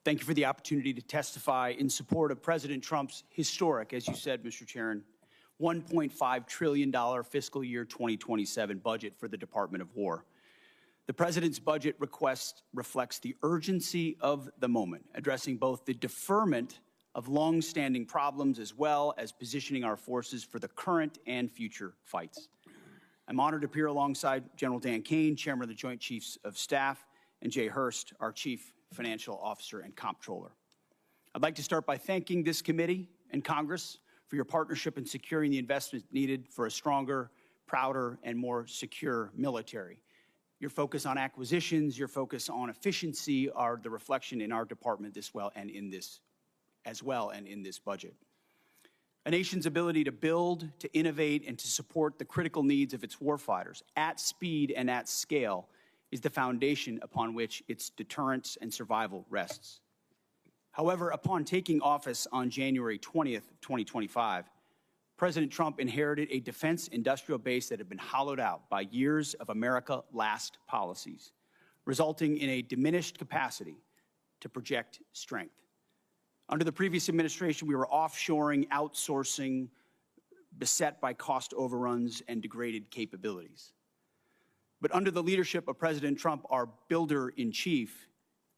Thank you for the opportunity to testify in support of President Trump's historic, as you said, Mr. Chairman, $1.5 trillion fiscal year 2027 budget for the Department of War. The President's budget request reflects the urgency of the moment, addressing both the deferment of long-standing problems as well as positioning our forces for the current and future fights. I'm honored to appear alongside General Dan Kane, Chairman of the Joint Chiefs of Staff, and Jay Hurst, our Chief Financial Officer and Comptroller. I'd like to start by thanking this committee and Congress for your partnership in securing the investments needed for a stronger, prouder, and more secure military. Your focus on acquisitions, your focus on efficiency are the reflection in our department as well and in this budget. A nation's ability to build, to innovate, and to support the critical needs of its warfighters at speed and at scale is the foundation upon which its deterrence and survival rests. However, upon taking office on January 20th, 2025, President Trump inherited a defense industrial base that had been hollowed out by years of America Last policies, resulting in a diminished capacity to project strength. Under the previous administration, we were offshoring, outsourcing, beset by cost overruns and degraded capabilities. But under the leadership of President Trump, our builder-in-chief,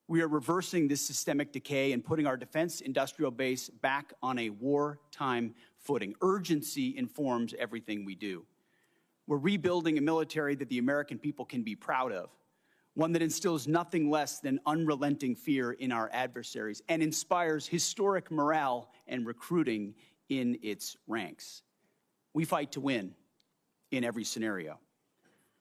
we are reversing this systemic decay and putting our defense industrial base back on a wartime footing. Urgency informs everything we do. We're rebuilding a military that the American people can be proud of, one that instills nothing less than unrelenting fear in our adversaries and inspires historic morale and recruiting in its ranks. We fight to win in every scenario.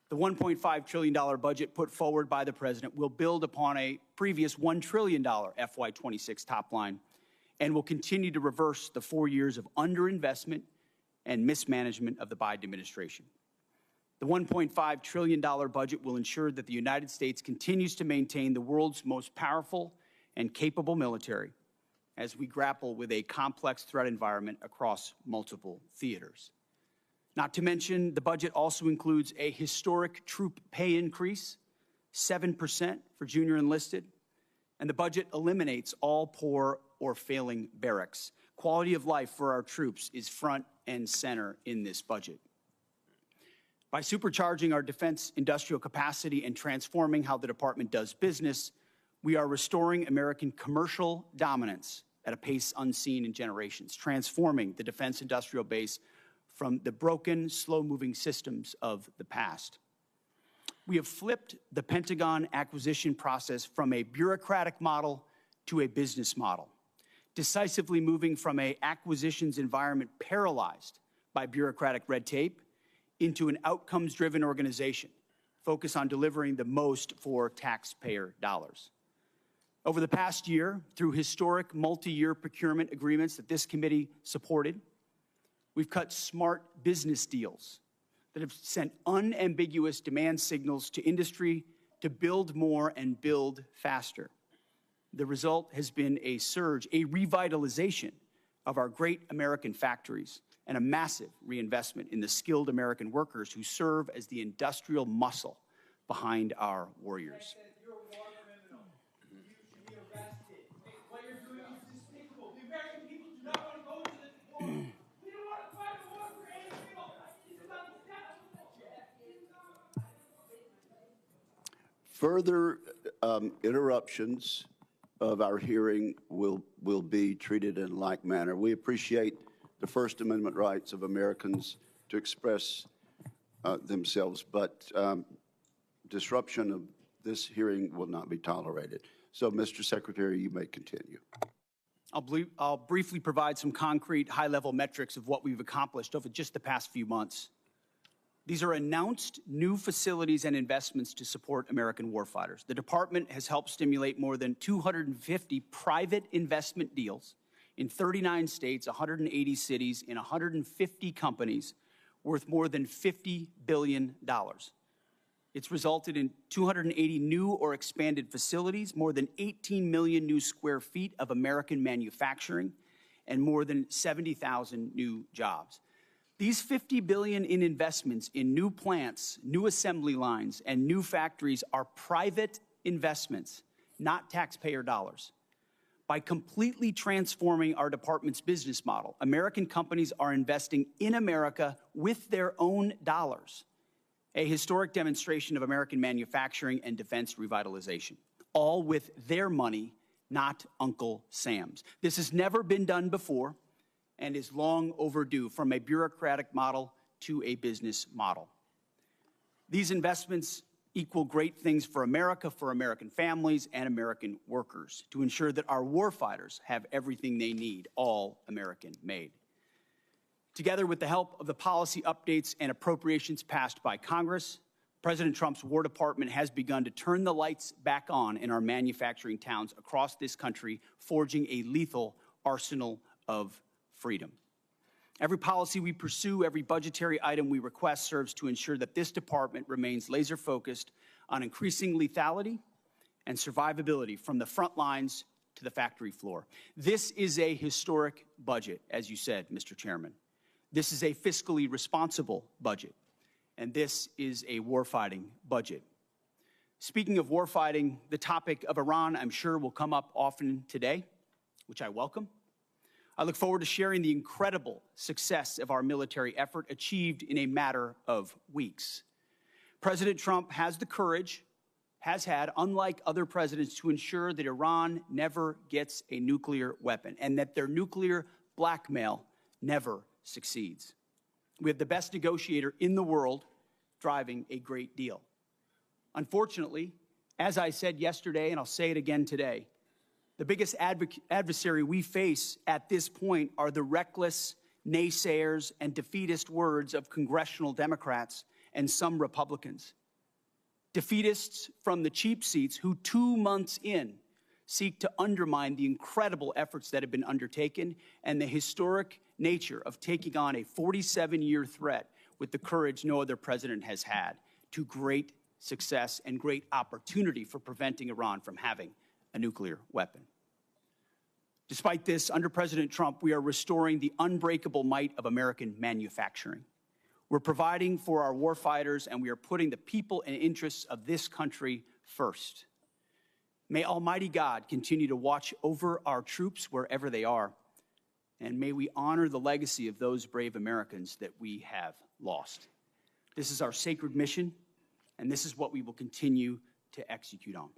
The $1.5 trillion budget put forward by the President will build upon a previous $1 trillion FY26 top line and will continue to reverse the 4 years of underinvestment and mismanagement of the Biden administration. The $1.5 trillion budget will ensure that the United States continues to maintain the world's most powerful and capable military as we grapple with a complex threat environment across multiple theaters. Not to mention, the budget also includes a historic troop pay increase, 7% for junior enlisted, and the budget eliminates all poor or failing barracks. Quality of life for our troops is front and center in this budget. By supercharging our defense industrial capacity and transforming how the department does business, we are restoring American commercial dominance at a pace unseen in generations, transforming the defense industrial base from the broken, slow-moving systems of the past. We have flipped the Pentagon acquisition process from a bureaucratic model to a business model, decisively moving from an acquisitions environment paralyzed by bureaucratic red tape into an outcomes-driven organization focused on delivering the most for taxpayer dollars. Over the past year, through historic multi-year procurement agreements that this committee supported, we've cut smart business deals that have sent unambiguous demand signals to industry to build more and build faster. The result has been a surge, a revitalization of our great American factories and a massive reinvestment in the skilled American workers who serve as the industrial muscle behind our warriors. You're a war criminal. You should be arrested. What you're doing is despicable. The American people do not want to go to this war. We don't want to fight a war for any people. This is unacceptable. Further interruptions of our hearing will be treated in like manner. We appreciate the First Amendment rights of Americans to express themselves, but disruption of this hearing will not be tolerated. So, Mr. Secretary, you may continue. I'll briefly provide some concrete high-level metrics of what we've accomplished over just the past few months. These are announced new facilities and investments to support American warfighters. The department has helped stimulate more than 250 private investment deals in 39 states, 180 cities, in 150 companies worth more than $50 billion. It's resulted in 280 new or expanded facilities, more than 18 million new square feet of American manufacturing, and more than 70,000 new jobs. These $50 billion in investments in new plants, new assembly lines, and new factories are private investments, not taxpayer dollars. By completely transforming our department's business model, American companies are investing in America with their own dollars, a historic demonstration of American manufacturing and defense revitalization, all with their money, not Uncle Sam's. This has never been done before and is long overdue, from a bureaucratic model to a business model. These investments equal great things for America, for American families, and American workers, to ensure that our warfighters have everything they need, all American-made. Together with the help of the policy updates and appropriations passed by Congress, President Trump's War Department has begun to turn the lights back on in our manufacturing towns across this country, forging a lethal arsenal of freedom. Every policy we pursue, every budgetary item we request serves to ensure that this department remains laser-focused on increasing lethality and survivability from the front lines to the factory floor. This is a historic budget, as you said, Mr. Chairman. This is a fiscally responsible budget, and this is a warfighting budget. Speaking of warfighting, the topic of Iran, I'm sure, will come up often today, which I welcome. I look forward to sharing the incredible success of our military effort achieved in a matter of weeks. President Trump has the courage, has had, unlike other presidents, to ensure that Iran never gets a nuclear weapon and that their nuclear blackmail never succeeds. We have the best negotiator in the world driving a great deal. Unfortunately, as I said yesterday, and I'll say it again today, the biggest adversary we face at this point are the reckless naysayers and defeatist words of congressional Democrats and some Republicans. Defeatists from the cheap seats who 2 months in seek to undermine the incredible efforts that have been undertaken and the historic nature of taking on a 47-year threat with the courage no other president has had, to great success and great opportunity for preventing Iran from having a nuclear weapon. Despite this, under President Trump, we are restoring the unbreakable might of American manufacturing. We're providing for our warfighters, and we are putting the people and interests of this country first. May Almighty God continue to watch over our troops wherever they are, and may we honor the legacy of those brave Americans that we have lost. This is our sacred mission, and this is what we will continue to execute on.